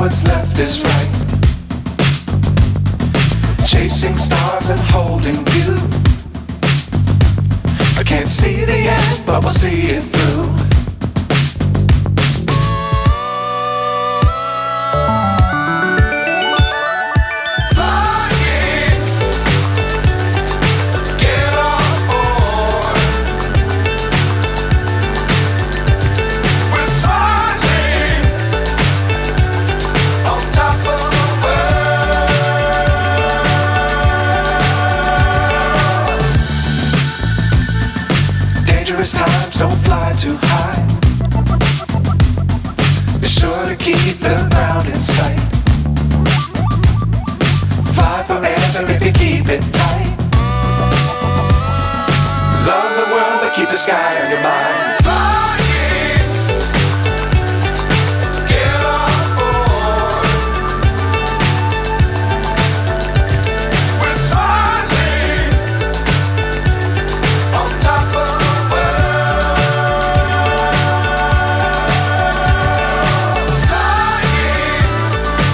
what's left is right. Chasing stars and holding you. I can't see the end, but we'll see it through. Times don't fly too high. Be sure to keep the ground in sight. Fly forever if you keep it tight. Love the world, but keep the sky on your mind.